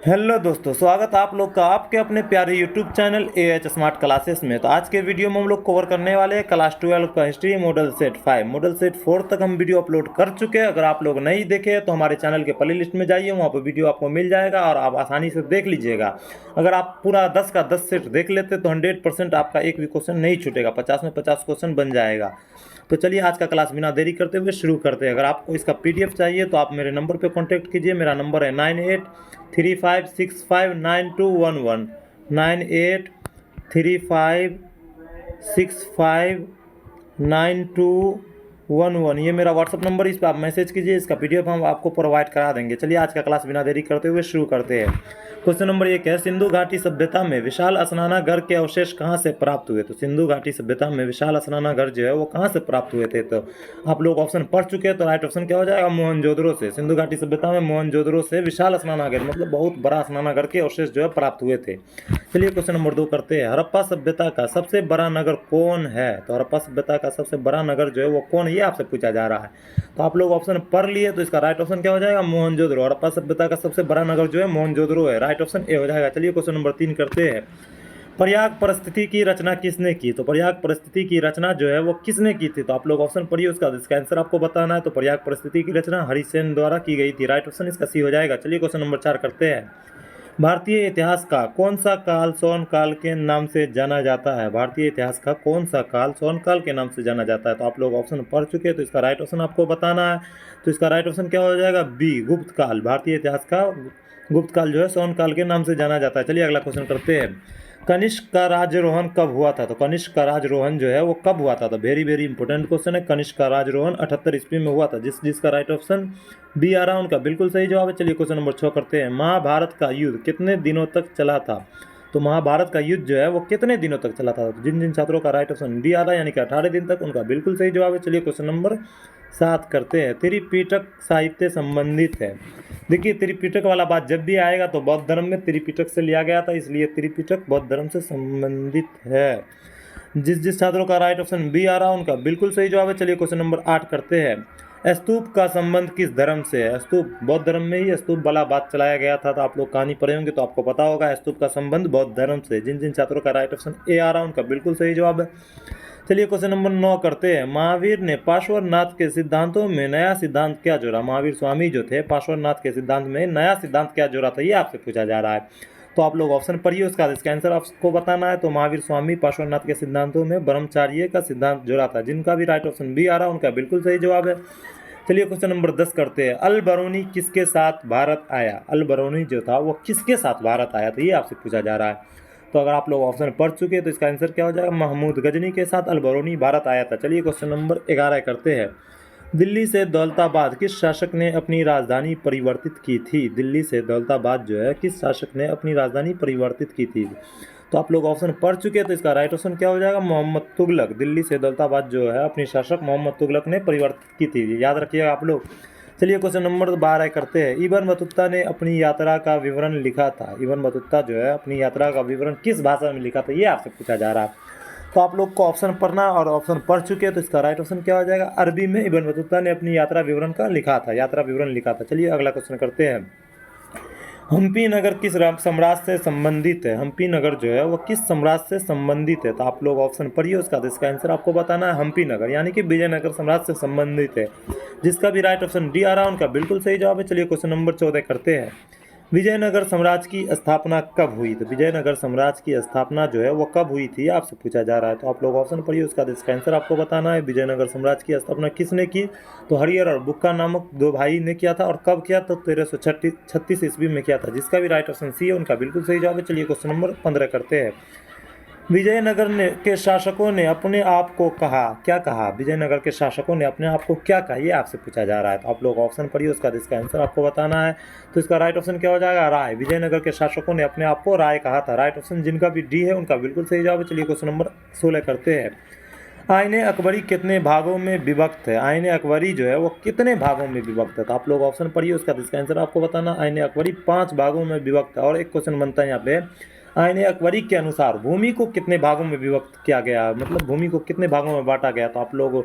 Hello दोस्तों, स्वागत है आप लोग का आपके अपने प्यारे YouTube channel AH smart classes में। तो आज के वीडियो में हम लोग कवर करने वाले हैं क्लास 12 का history model set 5 model set 4 तक हम वीडियो अपलोड कर चुके हैं। अगर आप लोग नहीं देखे तो हमारे चैनल के प्ले लिस्ट में जाइए, वहाँ पर वीडियो आपको मिल जाएगा और आप आसानी से देख लीजिएगा। अगर आप पूरा 10 का 10 सेट देख लेते तो 100% आपका एक भी क्वेश्चन नहीं छूटेगा, 50 में 50 क्वेश्चन बन जाएगा। तो चलिए आज का क्लास बिना देरी करते हुए शुरू करते हैं। अगर आपको इसका PDF चाहिए तो आप मेरे नंबर पे कांटेक्ट कीजिए। मेरा नंबर है 9835659211 9835659211। ये मेरा व्हाट्सअप नंबर, इस पर आप मैसेज कीजिए, इसका PDF हम आपको प्रोवाइड करा देंगे। चलिए आज का क्लास बिना देरी करते हुए शुरू करते हैं। क्वेश्चन नंबर 1 है, सिंधु घाटी सभ्यता में विशाल स्नानागार के अवशेष कहाँ से प्राप्त हुए? तो सिंधु घाटी सभ्यता में विशाल स्नानागार जो है वो कहाँ से प्राप्त हुए थे? तो आप लोग ऑप्शन पढ़ चुके हैं, तो राइट ऑप्शन क्या हो जाएगा? मोहनजोदड़ो से। सिंधु घाटी सभ्यता में मोहनजोदड़ो से विशाल स्नानागार मतलब बहुत बड़ा स्नानागार के अवशेष जो है प्राप्त हुए थे। चलिए क्वेश्चन नंबर 2 करते हैं, हड़प्पा सभ्यता का सबसे बड़ा नगर कौन है? तो हड़प्पा सभ्यता का सबसे बड़ा नगर जो है वो कौन है, ये आपसे पूछा जा रहा है। तो आप लोग ऑप्शन पढ़ लिए, तो इसका राइट ऑप्शन क्या हो जाएगा? मोहनजोदड़ो। हड़प्पा सभ्यता का सबसे बड़ा नगर जो है मोहनजोदड़ो है, राइट ऑप्शन ए हो जाएगा। चलिए क्वेश्चन नंबर 3 करते हैं, प्रयाग परिस्थिति की रचना किसने की? तो प्रयाग परिस्थिति की रचना जो है वो किसने की थी? तो आप लोग ऑप्शन पढ़िए, उसका इसका आंसर आपको बताना है। तो प्रयाग परिस्थिति की रचना हरिसेन द्वारा की गई थी, राइट ऑप्शन इसका सी हो जाएगा। चलिए क्वेश्चन नंबर 4 करते हैं, भारतीय इतिहास का कौन सा काल सोन काल के नाम से जाना जाता है? भारतीय इतिहास का कौन सा काल सोन काल के नाम से जाना जाता है? तो आप लोग ऑप्शन पढ़ चुके हैं, तो इसका राइट ऑप्शन आपको बताना है। तो इसका राइट ऑप्शन क्या हो जाएगा? बी, गुप्त काल। भारतीय इतिहास का गुप्त काल जो है सोन काल के नाम से जाना जाता है। चलिए अगला क्वेश्चन करते हैं, कनिष्क का राज्यरोहण कब हुआ था? तो कनिष्क का राज्यरोहण जो है वो कब हुआ था? तो वेरी वेरी इंपॉर्टेंट क्वेश्चन है। कनिष्क का राज्यरोहण 78 ईस्वी में हुआ था, जिसका राइट ऑप्शन बी आ रहा है उनका बिल्कुल सही जवाब है। चलिए क्वेश्चन नंबर 6 करते हैं, महाभारत का युद्ध कितने दिनों तक चला था? तो महाभारत का युद्ध जो है वो कितने दिनों तक चला था? तो जिन जिन छात्रों का राइट ऑप्शन डी आ रहा है यानी कि 18 दिन तक, उनका बिल्कुल सही जवाब है। चलिए क्वेश्चन नंबर 7 करते हैं, त्रिपिटक साहित्य संबंधित है। देखिए त्रिपिटक वाला बात जब भी आएगा तो बौद्ध धर्म में त्रिपिटक से लिया गया था, इसलिए त्रिपिटक बौद्ध धर्म से संबंधित है। जिस छात्रों का राइट ऑप्शन बी आ रहा है उनका बिल्कुल सही जवाब है। चलिए क्वेश्चन नंबर 8 करते हैं, स्तूप का संबंध किस धर्म से है? स्तूप बौद्ध धर्म में ही स्तूप वाला बात चलाया गया था, तो आप लोग कहानी पढ़े होंगे तो आपको पता होगा स्तूप का संबंध बौद्ध धर्म से। जिन जिन छात्रों का राइट ऑप्शन ए आ रहा है उनका बिल्कुल सही जवाब है। चलिए क्वेश्चन नंबर 9 करते हैं, महावीर ने पार्श्वनाथ के सिद्धांतों में नया सिद्धांत क्या जोड़ा? महावीर स्वामी जो थे पार्श्वनाथ के सिद्धांत में नया सिद्धांत क्या जोड़ा था, ये आपसे पूछा जा रहा है। तो आप लोग ऑप्शन पढ़िए, उसका इसका आंसर आपको बताना है। तो महावीर स्वामी पार्श्वनाथ के सिद्धांतों में ब्रह्मचार्य का सिद्धांत जोड़ा था। जिनका भी राइट ऑप्शन बी आ रहा है उनका बिल्कुल सही जवाब है। चलिए क्वेश्चन नंबर 10 करते हैं, अल बरूनी किसके साथ भारत आया? अल बरूनी जो था वो किसके साथ भारत आया था, ये आपसे पूछा जा रहा है। तो अगर आप लोग ऑप्शन पढ़ चुके हैं तो इसका आंसर क्या हो जाएगा? महमूद गजनी के साथ अल बरूनी भारत आया था। चलिए क्वेश्चन नंबर 11 करते हैं, दिल्ली से दौलताबाद किस शासक ने अपनी राजधानी परिवर्तित की थी? दिल्ली से दौलताबाद जो है किस शासक ने अपनी राजधानी परिवर्तित की थी? तो आप लोग ऑप्शन पढ़ चुके हैं, तो इसका राइट ऑप्शन क्या हो जाएगा? मोहम्मद तुगलक। दिल्ली से दौलताबाद जो है अपनी शासक मोहम्मद तुगलक ने परिवर्तित की थी, याद रखिएगा आप लोग। चलिए क्वेश्चन नंबर 12 करते हैं, इब्न बतूता ने अपनी यात्रा का विवरण लिखा था। इब्न बतूता जो है अपनी यात्रा का विवरण किस भाषा में लिखा था, ये आपसे पूछा जा रहा है। तो आप लोग को ऑप्शन पढ़ना और ऑप्शन पढ़ चुके हैं, तो इसका राइट ऑप्शन क्या हो जाएगा? अरबी में इब्न बतूता ने अपनी यात्रा विवरण का लिखा था, यात्रा विवरण लिखा था। चलिए अगला क्वेश्चन करते हैं, हम्पी नगर किस साम्राज्य से संबंधित है? हम्पी नगर जो है वो किस साम्राज्य से संबंधित है? तो आप लोग ऑप्शन पढ़िए, उसका इसका आंसर आपको बताना है। हम्पी नगर यानी कि विजयनगर साम्राज्य से संबंधित है। जिसका भी राइट ऑप्शन डी आ रहा है उनका बिल्कुल सही जवाब है। चलिए क्वेश्चन नंबर 14 करते हैं, विजयनगर साम्राज्य की स्थापना कब हुई? तो विजयनगर साम्राज्य की स्थापना जो है वो कब हुई थी, आपसे पूछा जा रहा है। तो आप लोग ऑप्शन पढ़िए, उसका इसका आंसर आपको बताना है। विजयनगर साम्राज्य की स्थापना किसने की? तो हरिहर और बुक्का नामक दो भाई ने किया था। और कब किया? तो 1336 ईस्वी में किया था। जिसका भी राइट ऑप्शन सी है उनका बिल्कुल सही जवाब है। चलिए क्वेश्चन नंबर 15 करते हैं, विजयनगर के शासकों ने अपने आप को कहा, क्या कहा? विजयनगर के शासकों ने अपने आप को क्या कहा, ये आपसे पूछा जा रहा है। तो आप लोग ऑप्शन पढ़िए, उसका इसका आंसर आपको बताना है। तो इसका राइट ऑप्शन क्या हो जाएगा? राय। विजयनगर के शासकों ने अपने आप को राय कहा था, राइट ऑप्शन जिनका भी डी है उनका बिल्कुल सही जवाब है। चलिए क्वेश्चन नंबर 16 करते हैं, आईने अकबरी कितने भागों में विभक्त है? आईने अकबरी जो है वो कितने भागों में विभक्त है? तो आप लोग ऑप्शन पढ़िए, उसका इसका आंसर आपको बताना। आईने अकबरी 5 भागों में विभक्त है। और एक क्वेश्चन बनता है यहाँ पे, आईने अकबरी के अनुसार भूमि को कितने भागों में विभक्त किया गया, मतलब भूमि को कितने भागों में बांटा गया, तो आप लोग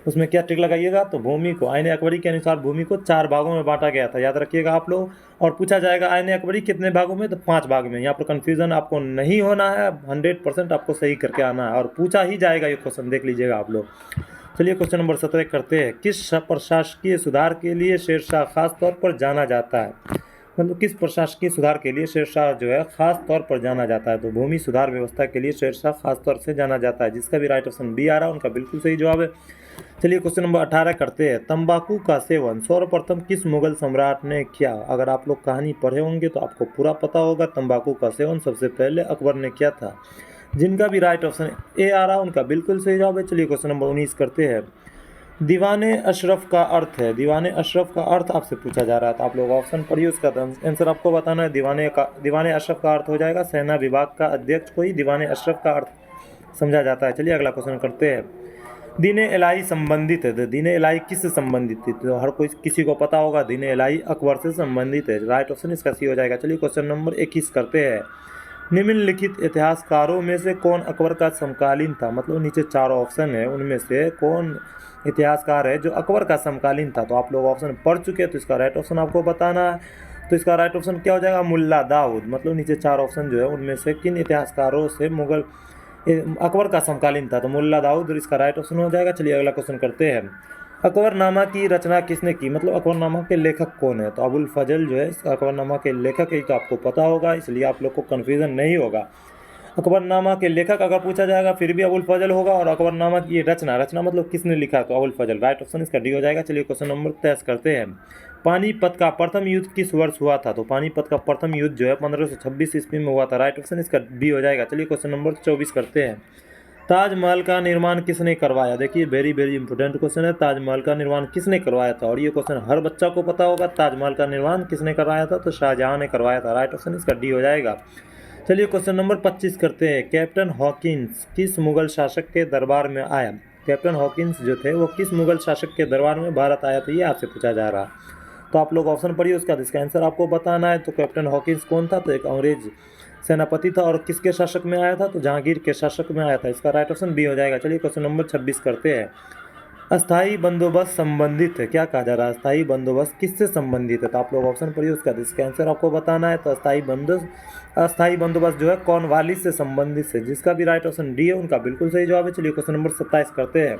उसमें क्या टिक लगाइएगा, तो भूमि को आईने अकबरी के अनुसार भूमि को 4 भागों में बांटा गया था, याद रखिएगा आप लोग। और पूछा जाएगा आईने अकबरी कितने भागों में, तो 5 भाग में। यहाँ पर कन्फ्यूजन आपको नहीं होना है, 100% आपको सही करके आना है, और पूछा ही जाएगा ये क्वेश्चन, देख लीजिएगा आप लोग। चलिए क्वेश्चन नंबर 17 करते हैं। किस प्रशासकीय सुधार के लिए शेरशाह खास तौर पर जाना जाता है, मतलब किस प्रशासकीय सुधार के लिए शेरशाह जो है खास तौर पर जाना जाता है, तो भूमि सुधार व्यवस्था के लिए शेरशाह खास तौर से जाना जाता है, जिसका भी राइट ऑप्शन बी आ रहा है, उनका बिल्कुल सही जवाब है। चलिए क्वेश्चन नंबर 18 करते हैं। तंबाकू का सेवन सर्वप्रथम किस मुगल सम्राट ने किया, अगर आप लोग कहानी पढ़े होंगे तो आपको पूरा पता होगा। तंबाकू का सेवन सबसे पहले अकबर ने किया था, जिनका भी राइट ऑप्शन ए आ रहा है, उनका बिल्कुल सही जवाब है। चलिए क्वेश्चन नंबर 19 करते हैं। दीवाने अशरफ का अर्थ है, दीवाने अशरफ का अर्थ आपसे पूछा जा रहा है, तो आप लोग ऑप्शन पढ़िए, उसका आंसर आपको बताना है। दीवाने अशरफ का अर्थ हो जाएगा सेना विभाग का अध्यक्ष को ही दीवाने अशरफ का अर्थ समझा जाता है। चलिए अगला क्वेश्चन करते हैं। दीने इलाही संबंधित है, तो दीने इलाही किससे संबंधित थी, तो हर कोई किसी को पता होगा, दीने इलाही अकबर से संबंधित है, राइट ऑप्शन इसका सी हो जाएगा। चलिए क्वेश्चन नंबर 21 करते हैं। निम्नलिखित इतिहासकारों में से कौन अकबर का समकालीन था, मतलब नीचे 4 ऑप्शन है, उनमें से कौन इतिहासकार है जो अकबर का समकालीन था, तो आप लोग ऑप्शन पढ़ चुके हैं, तो इसका राइट ऑप्शन आपको बताना है। तो इसका राइट ऑप्शन क्या हो जाएगा, मुल्ला दाऊद, मतलब नीचे 4 ऑप्शन जो है उनमें से किन इतिहासकारों से मुगल अकबर का समकालीन था, तो मुल्ला दाऊद, और इसका राइट ऑप्शन हो जाएगा। चलिए अगला क्वेश्चन करते हैं। अकबरनामा की रचना किसने की, मतलब अकबरनामा के लेखक कौन है, तो अबुल फजल जो है अकबरनामा के लेखक है, तो आपको पता होगा, इसलिए आप लोग को कन्फ्यूजन नहीं होगा। अकबरनामा के लेखक अगर पूछा जाएगा फिर भी अबुल फजल होगा, और अकबरनामा की रचना मतलब किसने लिखा, तो अबुल फजल, राइट ऑप्शन इसका डी हो जाएगा। चलिए क्वेश्चन नंबर 23 करते हैं। पानीपत का प्रथम युद्ध किस वर्ष हुआ था, तो पानीपत का प्रथम युद्ध जो है 1526 ईस्वी में हुआ था, राइट ऑप्शन इसका बी हो जाएगा। चलिए क्वेश्चन नंबर 24 करते हैं। ताजमहल का निर्माण किसने करवाया, देखिए वेरी वेरी इंपॉर्टेंट क्वेश्चन है, ताजमहल का निर्माण किसने करवाया था, और ये क्वेश्चन हर बच्चा को पता होगा, ताजमहल का निर्माण किसने करवाया था, तो शाहजहां ने करवाया था, राइट ऑप्शन इसका डी हो जाएगा। चलिए क्वेश्चन नंबर 25 करते हैं। कैप्टन हॉकिंस किस मुगल शासक के दरबार में आया, कैप्टन हॉकिंस जो थे वो किस मुगल शासक के दरबार में भारत आया था, ये आपसे पूछा जा रहा है, तो आप लोग ऑप्शन पढ़िए, उसका इसका आंसर आपको बताना है। तो कैप्टन हॉकिंस कौन था, तो एक अंग्रेज सेनापति था, और किसके शासक में आया था, तो जहांगीर के शासक में आया था, इसका राइट ऑप्शन बी हो जाएगा। चलिए क्वेश्चन नंबर 26 करते हैं। अस्थाई बंदोबस्त संबंधित है, क्या कहा जा रहा है, अस्थाई बंदोबस्त किससे संबंधित है, तो आप लोग ऑप्शन पढ़िए, उसका इसका आंसर आपको बताना है। तो अस्थाई बंदोबस्त जो है कॉर्नवालिस से संबंधित है, जिसका भी राइट ऑप्शन डी है, उनका बिल्कुल सही जवाब है। चलिए क्वेश्चन नंबर 27 करते हैं।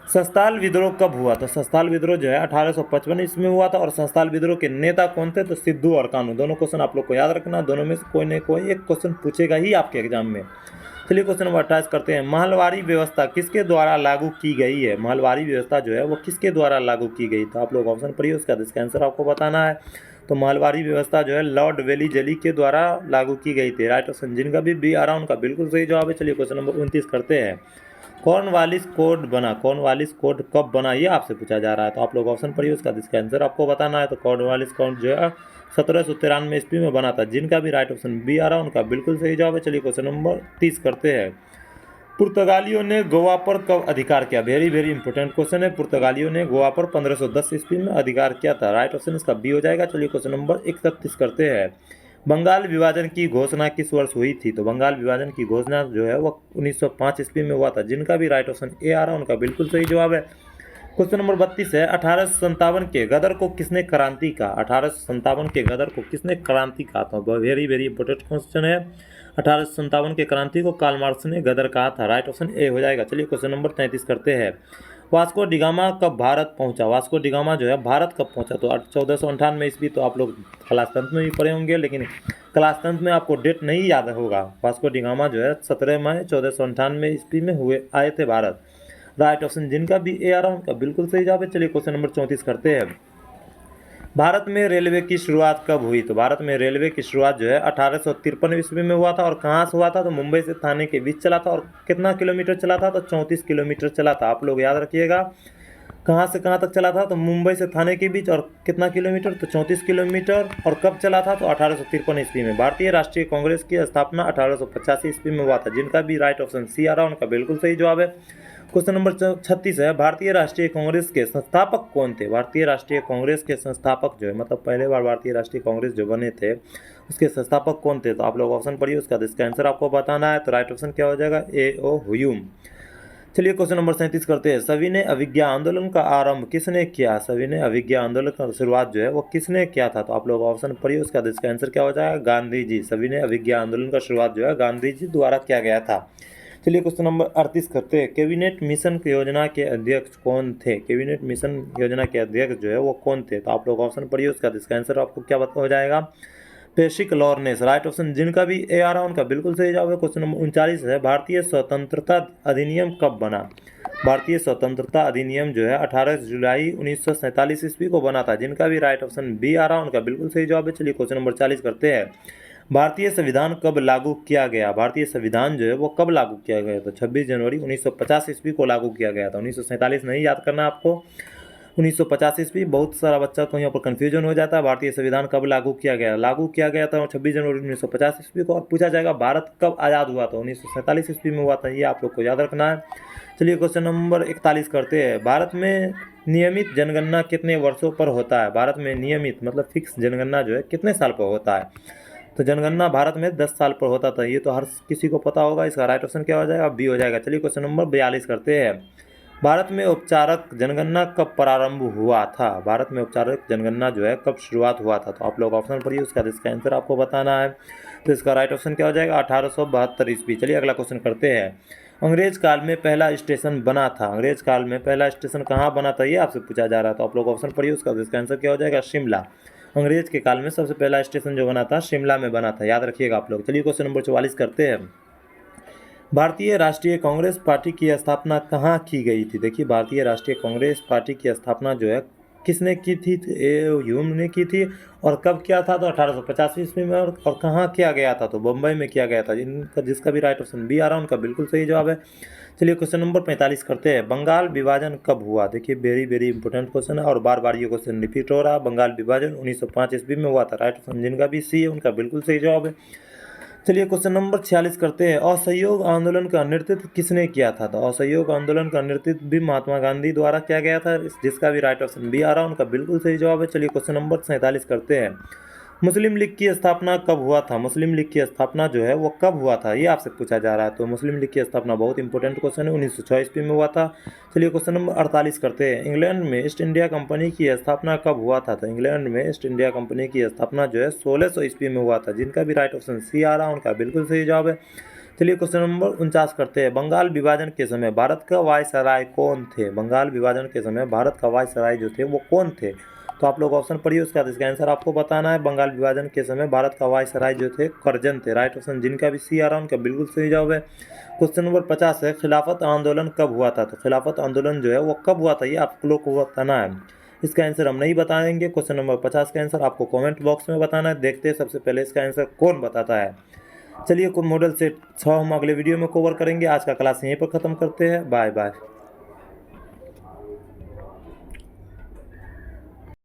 संस्थाल विद्रोह कब हुआ, तो संस्थाल विद्रोह जो है 1855 ईस्वी में हुआ था, और संस्थाल विद्रोह के नेता कौन थे, तो सिद्धू और कानू, दोनों क्वेश्चन आप लोग को याद रखना, दोनों में से कोई न कोई एक क्वेश्चन पूछेगा ही आपके एग्जाम में। चलिए क्वेश्चन नंबर 28 करते हैं। महलवारी व्यवस्था किसके द्वारा लागू की गई है, महलवारी व्यवस्था जो है वो किसके द्वारा लागू की गई, तो आप लोग ऑप्शन पढ़िए, उसका आंसर आपको बताना है। तो महलवारी व्यवस्था जो है लॉर्ड वेलीजली के द्वारा लागू की गई थी, राइट ऑप्शन जिनका भी बी आ रहा है उनका बिल्कुल सही जवाब है। चलिए क्वेश्चन नंबर 29 करते हैं। कॉर्नवालिस कोड बना, कॉर्नवालिस कोड कब बना, ये आपसे पूछा जा रहा है, तो आप लोग ऑप्शन पढ़िए, उसका आंसर आपको बताना है। तो कॉर्नवालिस कोड जो है 1793 ईस्वी में बना था, जिनका भी राइट ऑप्शन बी आ रहा है उनका बिल्कुल सही जवाब है। चलिए क्वेश्चन नंबर 30 करते हैं। पुर्तगालियों ने गोवा पर कब अधिकार किया, वेरी वेरी इंपॉर्टेंट क्वेश्चन है। पुर्तगालियों ने गोवा पर 1510 ईस्वी में अधिकार किया था, राइट ऑप्शन इसका बी हो जाएगा। चलिए क्वेश्चन नंबर 31 करते हैं। बंगाल विभाजन की घोषणा किस वर्ष हुई थी, तो बंगाल विभाजन की घोषणा जो है वो 1905 ईस्वी में हुआ था, जिनका भी राइट ऑप्शन ए आ रहा है उनका बिल्कुल सही जवाब है। क्वेश्चन नंबर 32 है। 1857 के गदर को किसने क्रांति कहा, 1857 के गदर को किसने क्रांति कहा था, वेरी वेरी इंपॉर्टेंट क्वेश्चन है। 1857 के क्रांति को कार्ल मार्क्स ने गदर कहा था, राइट ऑप्शन ए हो जाएगा। चलिए क्वेश्चन नंबर 33 करते हैं। वास्को डिगामा कब भारत पहुंचा, वास्को डिगामा जो है भारत कब पहुंचा, तो 1498 ईस्वी, तो आप लोग क्लास 10 में भी पढ़े होंगे, लेकिन क्लास 10 में आपको डेट नहीं याद होगा। वास्को डिगामा जो है 17 मई 1498 ईस्वी में आए थे भारत, राइट ऑप्शन जिनका भी ए आ रहा है उनका बिल्कुल सही जवाब है। चलिए क्वेश्चन नंबर 34 करते हैं। भारत में रेलवे की शुरुआत कब हुई, तो भारत में रेलवे की शुरुआत जो है 1853 ईस्वी में हुआ था, और कहाँ से हुआ था, तो मुंबई से थाने के बीच चला था, और कितना किलोमीटर चला था, तो 34 किलोमीटर चला था। आप लोग याद रखिएगा कहाँ से कहाँ तक चला था, तो मुंबई से थाने के बीच, और कितना किलोमीटर, तो 34 किलोमीटर, और कब चला था, तो 1853 ईस्वी में। भारतीय राष्ट्रीय कांग्रेस की स्थापना 1885 ईस्वी में हुआ था, जिनका भी राइट ऑप्शन सी आ रहा है उनका बिल्कुल सही जवाब है। क्वेश्चन नंबर 36 है, भारतीय राष्ट्रीय कांग्रेस के संस्थापक कौन थे? भारतीय राष्ट्रीय कांग्रेस के संस्थापक जो है, मतलब पहले बार भारतीय राष्ट्रीय कांग्रेस जो बने थे उसके संस्थापक कौन थे? तो आप लोग ऑप्शन पढ़िए, उसका इसका आंसर आपको बताना है। तो राइट ऑप्शन क्या हो जाएगा? A.O. ह्यूम। चलिए क्वेश्चन नंबर 37 करते हैं, सविनय अवज्ञा आंदोलन का आरंभ किसने किया? सविनय अवज्ञा आंदोलन का शुरुआत जो है वो किसने किया था? तो आप लोग ऑप्शन पढ़िए, उसका इसका आंसर क्या हो जाएगा? गांधी जी। सविनय अवज्ञा आंदोलन का शुरुआत जो है गांधी जी द्वारा किया गया था। चलिए क्वेश्चन नंबर 38 करते हैं, कैबिनेट मिशन योजना के अध्यक्ष कौन थे? कैबिनेट मिशन योजना के अध्यक्ष जो है वो कौन थे? तो आप लोग ऑप्शन पढ़िए, उसका इसका आंसर आपको क्या हो जाएगा? पेसिक लॉरेंस। राइट ऑप्शन, जिनका भी ए आ रहा है उनका बिल्कुल सही जवाब है। क्वेश्चन नंबर 39 है, भारतीय स्वतंत्रता अधिनियम कब बना? भारतीय स्वतंत्रता अधिनियम जो है 18 जुलाई 1947 ईस्वी को बना था। जिनका भी राइट ऑप्शन बी आ रहा है उनका बिल्कुल सही जवाब है। चलिए क्वेश्चन नंबर 40 करते हैं, भारतीय संविधान कब लागू किया गया? भारतीय संविधान जो है वो कब लागू किया गया? तो 26 जनवरी 1950 ईस्वी को लागू किया गया था। 1947 नहीं याद करना आपको, 1950 ईस्वी। बहुत सारा बच्चा को यहाँ पर कन्फ्यूजन हो जाता है। भारतीय संविधान कब लागू किया गया? लागू किया गया था 26 जनवरी 1950 ईस्वी को। और पूछा जाएगा भारत कब आज़ाद हुआ था? 1947 ईस्वी में हुआ था। ये आप लोग को याद रखना है। चलिए क्वेश्चन नंबर 41 करते हैं, भारत में नियमित जनगणना कितने वर्षों पर होता है? भारत में नियमित मतलब फिक्स जनगणना जो है कितने साल पर होता है? तो जनगणना भारत में 10 साल पर होता था। ये तो हर किसी को पता होगा। इसका राइट ऑप्शन क्या हो जाएगा? बी हो जाएगा। चलिए क्वेश्चन नंबर 42 करते हैं, भारत में औपचारिक जनगणना कब प्रारंभ हुआ था? भारत में औपचारिक जनगणना जो है कब शुरुआत हुआ था? तो आप लोग ऑप्शन पढ़िए, उसका इसका आंसर आपको बताना है। तो इसका राइट ऑप्शन क्या हो जाएगा? 1872 ईस्वी। चलिए अगला क्वेश्चन करते हैं, अंग्रेज काल में पहला स्टेशन बना था। अंग्रेज काल में पहला स्टेशन कहाँ बना था? ये आपसे पूछा जा रहा था। आप लोग ऑप्शन पढ़िए, उसका इसका आंसर क्या हो जाएगा? शिमला। अंग्रेज के काल में सबसे पहला स्टेशन जो बना था शिमला में बना था, याद रखिएगा आप लोग। चलिए क्वेश्चन नंबर 44 करते हैं, भारतीय राष्ट्रीय कांग्रेस पार्टी की स्थापना कहाँ की गई थी? देखिए, भारतीय राष्ट्रीय कांग्रेस पार्टी की स्थापना जो है किसने की थी? ह्यूम ने की थी। और कब किया था? तो 1850 ईस्वी में। और कहाँ किया गया था? तो बम्बई में किया गया था। जिसका भी राइट ऑप्शन बी आ रहा है उनका बिल्कुल सही जवाब है। चलिए क्वेश्चन नंबर 45 करते हैं, बंगाल विभाजन कब हुआ? देखिए, वेरी वेरी इंपॉर्टेंट क्वेश्चन है और बार बार ये क्वेश्चन रिपीट हो रहा है। बंगाल विभाजन 1905 ईस्वी में हुआ था। राइट ऑप्शन जिनका भी सी है उनका बिल्कुल सही जवाब है। चलिए क्वेश्चन नंबर 46 करते हैं, असहयोग आंदोलन का नेतृत्व किसने किया था? तो असहयोग आंदोलन का नेतृत्व भी महात्मा गांधी द्वारा किया गया था। जिसका भी राइट ऑप्शन बी आ रहा है उनका बिल्कुल सही जवाब है। चलिए क्वेश्चन नंबर 47 करते हैं, मुस्लिम लीग की स्थापना कब हुआ था? मुस्लिम लीग की स्थापना जो है वो कब हुआ था? ये आपसे पूछा जा रहा है। तो मुस्लिम लीग की स्थापना बहुत इंपॉर्टेंट क्वेश्चन है, 1906 ईस्वी में हुआ था। चलिए क्वेश्चन नंबर 48 करते हैं, इंग्लैंड में ईस्ट इंडिया कंपनी की स्थापना कब हुआ था? तो इंग्लैंड में ईस्ट इंडिया कंपनी की स्थापना जो है 1600 ईस्वी में हुआ था। जिनका भी राइट ऑप्शन सी आ रहा है उनका बिल्कुल सही जवाब है। चलिए क्वेश्चन नंबर 49 करते हैं, बंगाल विभाजन के समय भारत का वायसराय कौन थे? बंगाल विभाजन के समय भारत का वायसराय जो थे वो कौन थे? तो आप लोग ऑप्शन पढ़िए, उसका इसका आंसर आपको बताना है। बंगाल विभाजन के समय भारत का वायसराय जो थे करजन थे। राइट ऑप्शन जिनका भी सी आ रहा है उनका बिल्कुल सही जवाब है। क्वेश्चन नंबर 50 है, खिलाफत आंदोलन कब हुआ था? तो खिलाफत आंदोलन जो है वो कब हुआ था ये आप लोग को बताना है। इसका आंसर हम नहीं बताएंगे। क्वेश्चन नंबर 50 का आंसर आपको कमेंट बॉक्स में बताना है। देखते हैं सबसे पहले इसका आंसर कौन बताता है। चलिए, मॉडल सेट 6 हम अगले वीडियो में कवर करेंगे। आज का क्लास यहीं पर ख़त्म करते हैं। Bye bye.